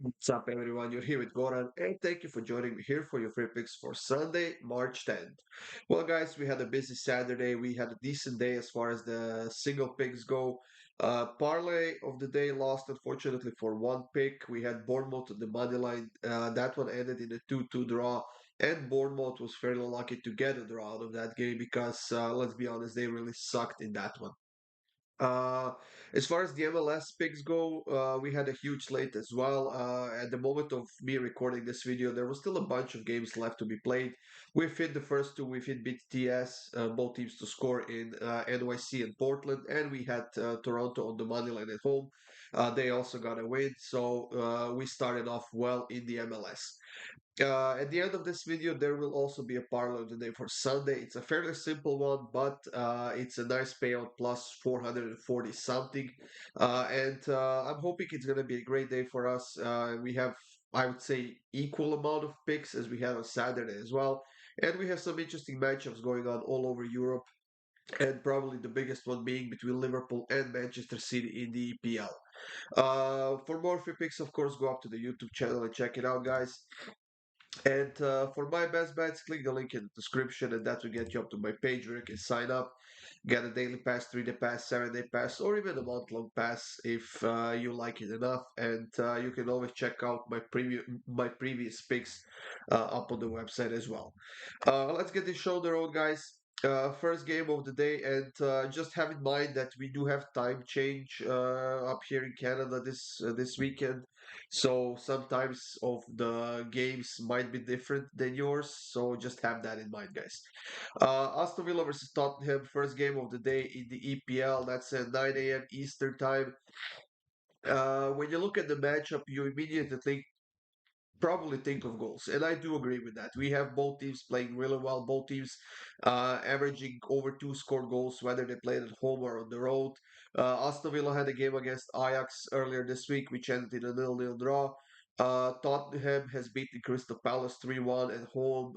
What's up, everyone? You're here with Goran, and thank you for joining me here for your free picks for Sunday, March 10th. Well, guys, we had a busy Saturday. We had a decent day as far as the single picks go. Parlay of the day lost, unfortunately, for one pick. We had Bournemouth on the money line. That one ended in a 2-2 draw, and Bournemouth was fairly lucky to get a draw out of that game because, let's be honest, they really sucked in that one. Uh, as far as the MLS picks go, we had a huge slate as well. At the moment of me recording this video, there was still a bunch of games left to be played. We've hit the first two. We've hit BTS, both teams to score in NYC and Portland, and we had Toronto on the money line at home. They also got a win, so we started off well in the MLS. At the end of this video, there will also be a parlay of the day for Sunday. It's a fairly simple one, but it's a nice payout plus 440 something. And I'm hoping it's going to be a great day for us. We have, I would say, equal amount of picks as we had on Saturday as well. And we have some interesting matchups going on all over Europe, and probably the biggest one being between Liverpool and Manchester City in the EPL. For more free picks, of course, go up to the YouTube channel and check it out, guys. And for my best bets, click the link in the description, and that will get you up to my page where you can sign up, get a daily pass, 3-day pass, 7-day pass, or even a month-long pass if you like it enough. And you can always check out my previous picks up on the website as well. Let's get this show on the road, guys. First game of the day, and just have in mind that we do have time change up here in Canada this weekend. So sometimes of the games might be different than yours. So just have that in mind, guys. Aston Villa versus Tottenham, first game of the day in the EPL. That's at 9 a.m. Eastern time. When you look at the matchup, you immediately probably think of goals, and I do agree with that. We have both teams playing really well, both teams averaging over two scored goals, whether they played at home or on the road. Aston Villa had a game against Ajax earlier this week, which ended in a 0-0 draw. Tottenham has beaten Crystal Palace 3-1 at home,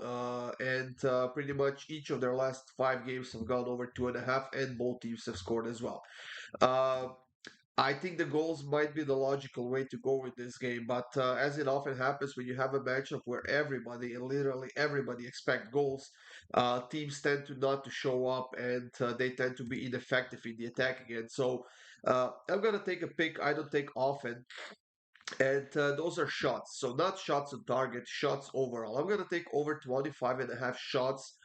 and pretty much each of their last five games have gone over 2.5, and both teams have scored as well. Uh, I think the goals might be the logical way to go with this game, but as it often happens when you have a matchup where everybody and literally everybody expect goals, teams tend to not to show up, and they tend to be ineffective in the attack again. So I'm gonna take a pick I don't take often, and those are shots. So not shots on target, shots overall. I'm going to take over 25.5 shots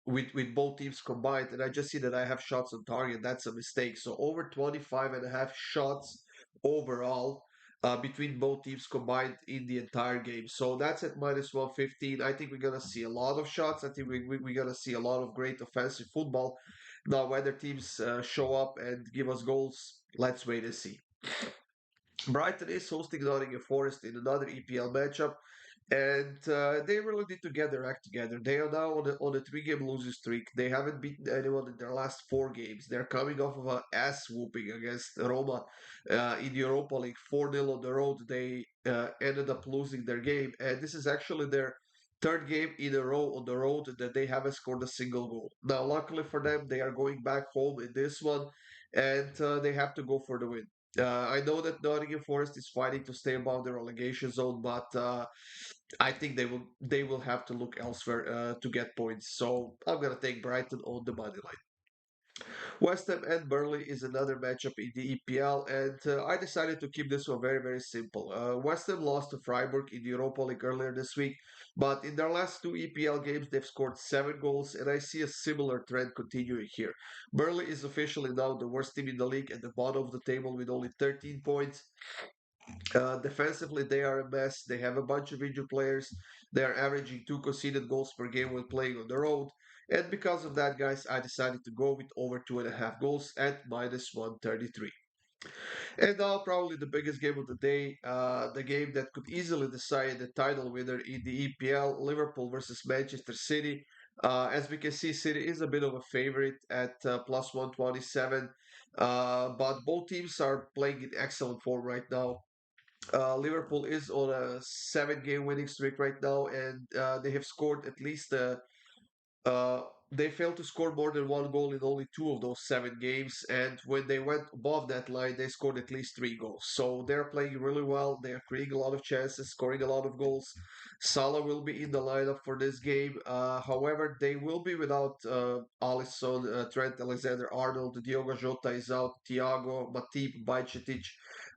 with both teams combined. And I just see that I have shots on target. That's a mistake. So over 25.5 shots overall between both teams combined in the entire game. So that's at minus 115. I think we're going to see a lot of shots. I think we're going to see a lot of great offensive football. Now, whether teams show up and give us goals, let's wait and see. Brighton is hosting Nottingham Forest in another EPL matchup, and they really need to get their act together. They are now on a three-game losing streak. They haven't beaten anyone in their last four games. They're coming off of an ass whooping against Roma in the Europa League, 4-0 on the road. They ended up losing their game, and this is actually their third game in a row on the road that they haven't scored a single goal. Now, luckily for them, they are going back home in this one, and they have to go for the win. I know that Nottingham Forest is fighting to stay above the relegation zone, but I think they will have to look elsewhere to get points. So I'm gonna take Brighton on the money line. West Ham and Burnley is another matchup in the EPL, and I decided to keep this one very, very simple. West Ham lost to Freiburg in the Europa League earlier this week, but in their last two EPL games, they've scored 7 goals, and I see a similar trend continuing here. Burnley is officially now the worst team in the league at the bottom of the table with only 13 points. Defensively, they are a mess. They have a bunch of injured players. They are averaging 2 conceded goals per game when playing on the road. And because of that, guys, I decided to go with over 2.5 goals at minus 133. And now, probably the biggest game of the day, the game that could easily decide the title winner in the EPL, Liverpool versus Manchester City. As we can see, City is a bit of a favorite at plus 127, but both teams are playing in excellent form right now. Liverpool is on a 7 game winning streak right now, and they have scored at least they failed to score more than one goal in only two of those 7 games. And when they went above that line, they scored at least 3 goals. So they're playing really well. They're creating a lot of chances, scoring a lot of goals. Salah will be in the lineup for this game. However, they will be without Alisson, Trent Alexander-Arnold, Diogo Jota is out, Thiago, Matip, Bajcetic,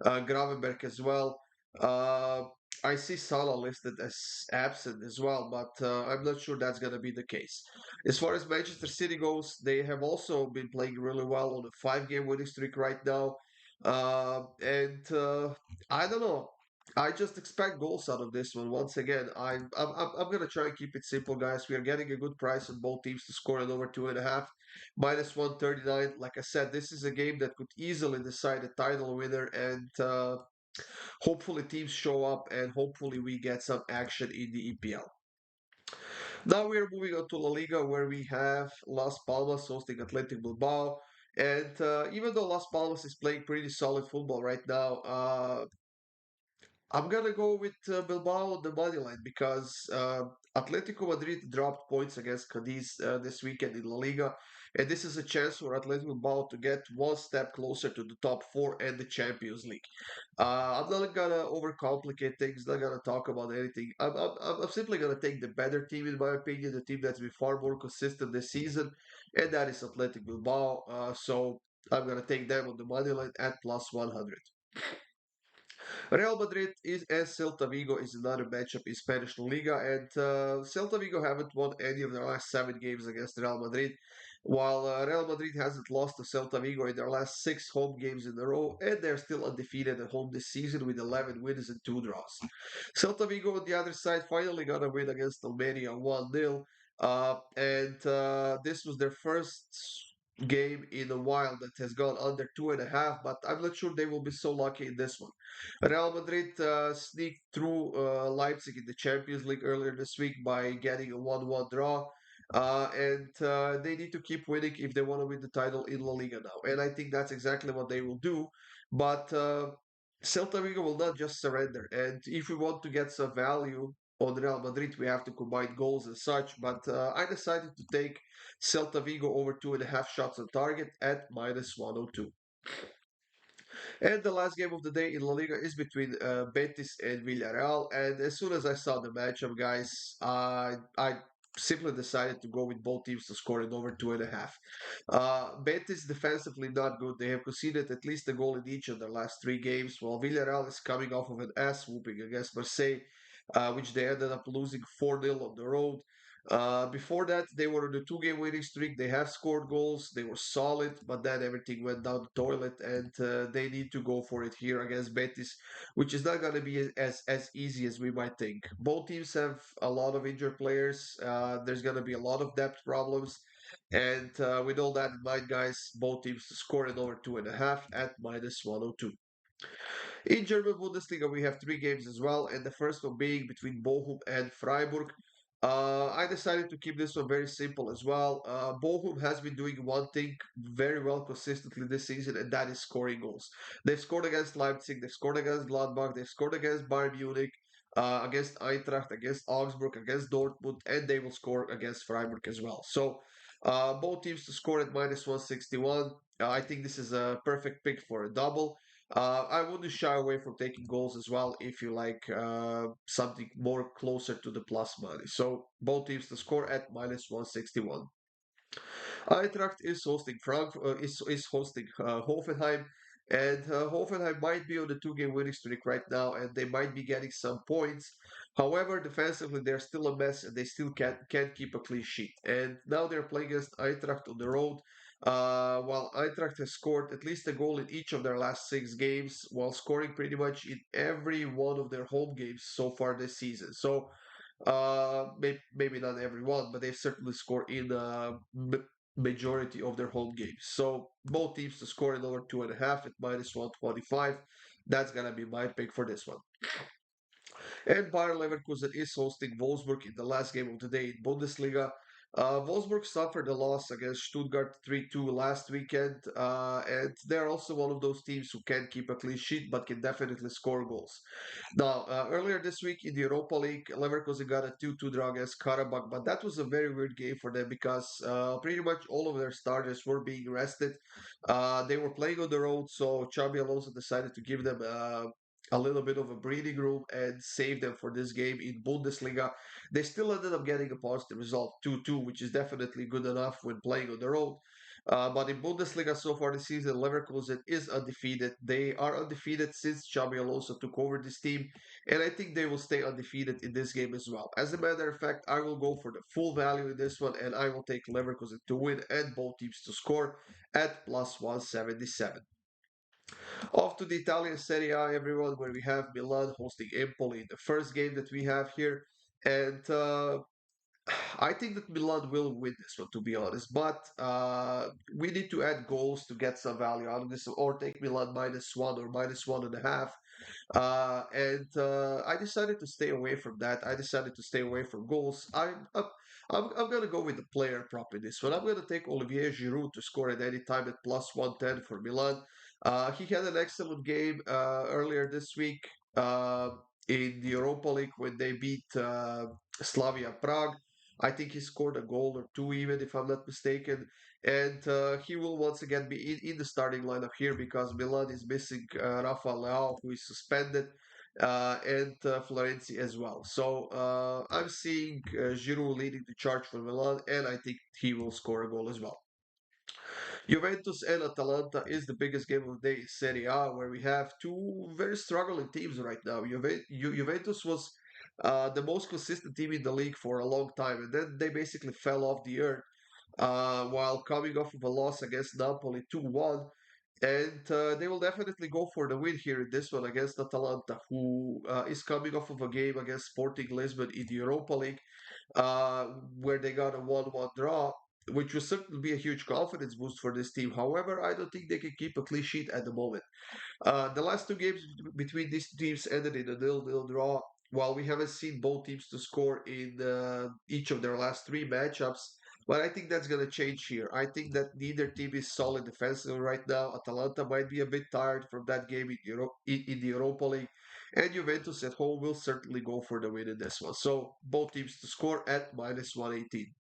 Gravenberg as well. Uh, I see Salah listed as absent as well, but I'm not sure that's going to be the case. As far as Manchester City goes, they have also been playing really well on a 5 game winning streak right now. And I don't know. I just expect goals out of this one. Once again, I'm gonna try and keep it simple, guys. We are getting a good price on both teams to score at over 2.5, -139. Like I said, this is a game that could easily decide a title winner, and hopefully teams show up, and hopefully we get some action in the EPL. Now we are moving on to La Liga, where we have Las Palmas hosting Athletic Bilbao. And even though Las Palmas is playing pretty solid football right now, I'm gonna go with Bilbao on the money line because Atletico Madrid dropped points against Cadiz this weekend in La Liga, and this is a chance for Atletico Bilbao to get one step closer to the top four and the Champions League. I'm not gonna overcomplicate things. Not gonna talk about anything. I'm simply gonna take the better team in my opinion, the team that's been far more consistent this season, and that is Athletic Bilbao. So I'm gonna take them on the money line at +100. Real Madrid is and Celta Vigo is another matchup in Spanish La Liga, and Celta Vigo haven't won any of their last 7 games against Real Madrid, while Real Madrid hasn't lost to Celta Vigo in their last 6 home games in a row, and they're still undefeated at home this season with 11 wins and 2 draws. Celta Vigo on the other side finally got a win against Almeria 1-0, and this was their first game in a while that has gone under 2.5, but I'm not sure they will be so lucky in this one. Real Madrid sneaked through Leipzig in the Champions League earlier this week by getting a 1-1 draw. And they need to keep winning if they want to win the title in La Liga now. And I think that's exactly what they will do. But Celta Vigo will not just surrender. And if we want to get some value on Real Madrid, we have to combine goals and such. But I decided to take Celta Vigo over 2.5 shots on target at -102. And the last game of the day in La Liga is between Betis and Villarreal. And as soon as I saw the matchup, guys, I simply decided to go with both teams to score in over 2.5. Betis defensively not good. They have conceded at least a goal in each of their last 3 games, while Villarreal is coming off of an ass whooping against Marseille, which they ended up losing 4-0 on the road. Before that, they were on a 2 game winning streak. They have scored goals. They were solid, but then everything went down the toilet, and they need to go for it here against Betis, which is not going to be as easy as we might think. Both teams have a lot of injured players. There's going to be a lot of depth problems, and with all that in mind, guys, both teams to score in over 2.5 at -102. In German Bundesliga, we have 3 games as well, and the first one being between Bochum and Freiburg. I decided to keep this one very simple as well. Bochum has been doing one thing very well consistently this season, and that is scoring goals. They've scored against Leipzig, they've scored against Gladbach, they've scored against Bayern Munich, against Eintracht, against Augsburg, against Dortmund, and they will score against Freiburg as well. So, both teams to score at -161. I think this is a perfect pick for a double. I wouldn't shy away from taking goals as well if you like something more closer to the plus money. So both teams to score at -161. Eintracht is hosting is hosting Hoffenheim, and Hoffenheim might be on the 2 game winning streak right now, and they might be getting some points. However, defensively they're still a mess, and they still can't keep a clean sheet. And now they're playing against Eintracht on the road. While Eintracht has scored at least a goal in each of their last 6 games, while scoring pretty much in every one of their home games so far this season. So maybe not everyone, but they've certainly scored in majority of their home games. So both teams to score in over 2.5 at -125. That's gonna be my pick for this one. And Bayer Leverkusen is hosting Wolfsburg in the last game of the day in Bundesliga. Wolfsburg suffered a loss against Stuttgart 3-2 last weekend, and they're also one of those teams who can keep a clean sheet but can definitely score goals. Now, earlier this week in the Europa League, Leverkusen got a 2-2 draw against Karabakh, but that was a very weird game for them because pretty much all of their starters were being rested. They were playing on the road, so Xabi Alonso decided to give them a little bit of a breathing room and save them for this game in Bundesliga. They still ended up getting a positive result, 2-2, which is definitely good enough when playing on the road. But in Bundesliga so far this season, Leverkusen is undefeated. They are undefeated since Xabi Alonso took over this team, and I think they will stay undefeated in this game as well. As a matter of fact, I will go for the full value in this one, and I will take Leverkusen to win and both teams to score at plus 177. Off to the Italian Serie A, everyone, where we have Milan hosting Empoli, the first game that we have here. And I think that Milan will win this one, to be honest. But we need to add goals to get some value out of this, or take Milan -1 or -1.5. And I decided to stay away from that. I decided to stay away from goals. I'm going to go with the player prop in this one. I'm going to take Olivier Giroud to score at any time at plus 110 for Milan. He had an excellent game earlier this week in the Europa League when they beat Slavia Prague. I think he scored a goal or two, even if I'm not mistaken. And he will once again be in the starting lineup here because Milan is missing Rafa Leao, who is suspended, and Florenzi as well. So I'm seeing Giroud leading the charge for Milan, and I think he will score a goal as well. Juventus and Atalanta is the biggest game of the day in Serie A, where we have two very struggling teams right now. Juventus was the most consistent team in the league for a long time, and then they basically fell off the earth while coming off of a loss against Napoli 2-1. And they will definitely go for the win here in this one against Atalanta, who is coming off of a game against Sporting Lisbon in the Europa League, uh, where they got a 1-1 draw, which will certainly be a huge confidence boost for this team. However, I don't think they can keep a clean sheet at the moment. The last two games between these two teams ended in a nil-nil draw. While we haven't seen both teams to score in each of their last three matchups, but I think that's going to change here. I think that neither team is solid defensively right now. Atalanta might be a bit tired from that game in the Europa League, and Juventus at home will certainly go for the win in this one. So both teams to score at -118.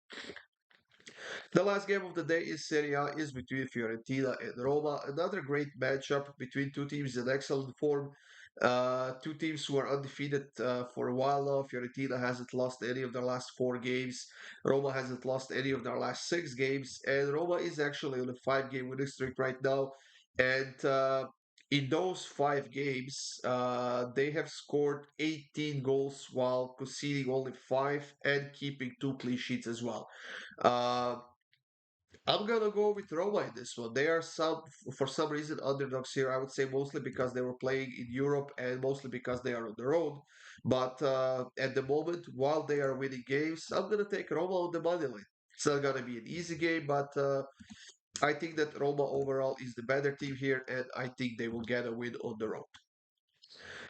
The last game of the day in Serie A is between Fiorentina and Roma. Another great matchup between two teams in excellent form. Two teams who are undefeated for a while now. Fiorentina hasn't lost any of their last four games. Roma hasn't lost any of their last six games. And Roma is actually on a five-game winning streak right now. And in those five games, they have scored 18 goals while conceding only five and keeping two clean sheets as well. Uh, I'm gonna go with Roma in this one. They are for some reason, underdogs here. I would say mostly because they were playing in Europe and mostly because they are on the road. But at the moment, while they are winning games, I'm gonna take Roma on the money line. It's not gonna be an easy game, but I think that Roma overall is the better team here, and I think they will get a win on the road.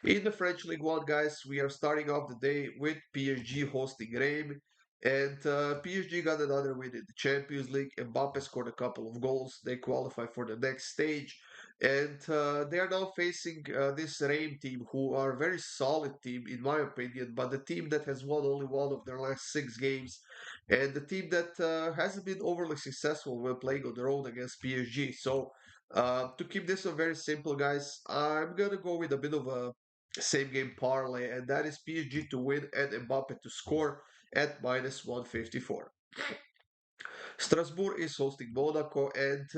In the French League One, guys, we are starting off the day with PSG hosting Reims. And PSG got another win in the Champions League. Mbappe scored a couple of goals. They qualify for the next stage. And they are now facing this Reims team, who are a very solid team, in my opinion, but the team that has won only one of their last six games. And the team that hasn't been overly successful when playing on the road against PSG. So to keep this one very simple, guys, I'm going to go with a bit of a same game parlay, and that is PSG to win and Mbappe to score at -154. Strasbourg is hosting Monaco, and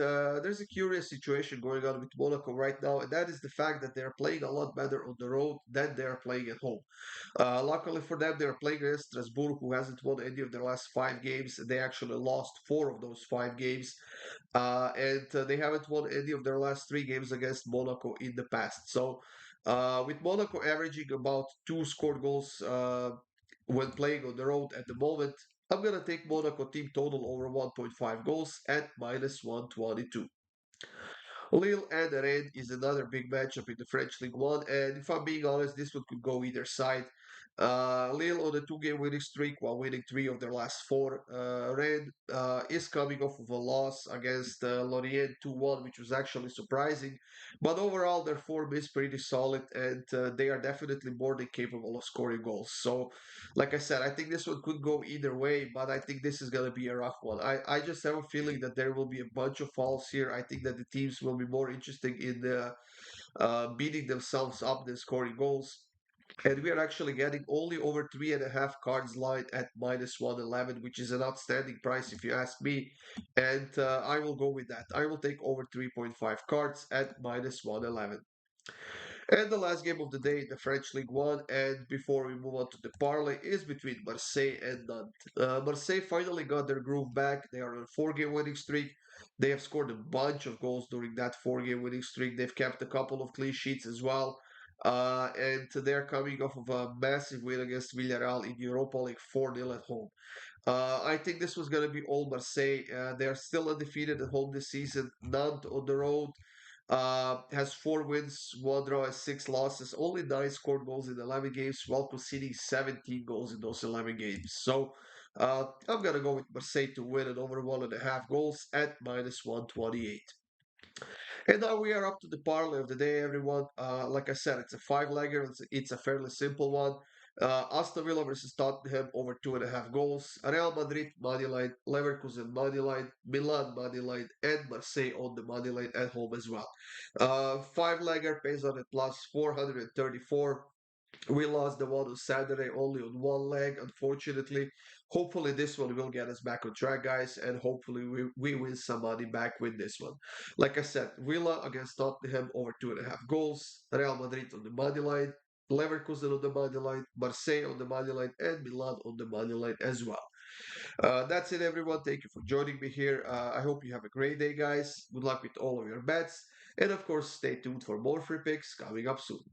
there's a curious situation going on with Monaco right now, and that is the fact that they're playing a lot better on the road than they're playing at home. Luckily for them, they're playing against Strasbourg, who hasn't won any of their last five games. They actually lost four of those five games, and they haven't won any of their last three games against Monaco in the past. So, with Monaco averaging about two scored goals when playing on the road at the moment, I'm going to take Monaco team total over 1.5 goals at -122. Lille and Rennes is another big matchup in the French League One, and if I'm being honest, this one could go either side. Lille on a two-game winning streak while winning three of their last four. Rennes is coming off of a loss against Lorient 2-1, which was actually surprising. But overall, their form is pretty solid, and they are definitely more than capable of scoring goals. So, like I said, I think this one could go either way, but I think this is going to be a rough one. I just have a feeling that there will be a bunch of fouls here. I think that the teams will be more interested in beating themselves up than scoring goals. And we are actually getting only over 3.5 cards line at minus 111, which is an outstanding price if you ask me. And I will go with that. I will take over 3.5 cards at minus 111. And the last game of the day, the French League One, and before we move on to the parlay, is between Marseille and Nantes. Marseille finally got their groove back. They are on a four-game winning streak. They have scored a bunch of goals during that four-game winning streak. They've kept a couple of clean sheets as well. And they're coming off of a massive win against Villarreal in Europa League 4-0 at home. I think this was going to be all Marseille. They are still undefeated at home this season. Nantes on the road has four wins, one draw, and six losses. Only nine scored goals in 11 games, while conceding 17 goals in those 11 games. So I'm going to go with Marseille to win and over 1.5 goals at minus 128. And now we are up to the parlay of the day, everyone. Like I said, it's a five-legger. It's a fairly simple one. Aston Villa versus Tottenham over 2.5 goals. Real Madrid money line, Leverkusen money line, Milan money line, and Marseille on the money line at home as well. Five-legger pays on at plus 434. We lost the one on Saturday only on one leg, unfortunately. Hopefully, this one will get us back on track, guys, and hopefully, we win some money back with this one. Like I said, Villa against Tottenham over 2.5 goals, Real Madrid on the money line, Leverkusen on the money line, Marseille on the money line, and Milan on the money line as well. That's it, everyone. Thank you for joining me here. I hope you have a great day, guys. Good luck with all of your bets. And of course, stay tuned for more free picks coming up soon.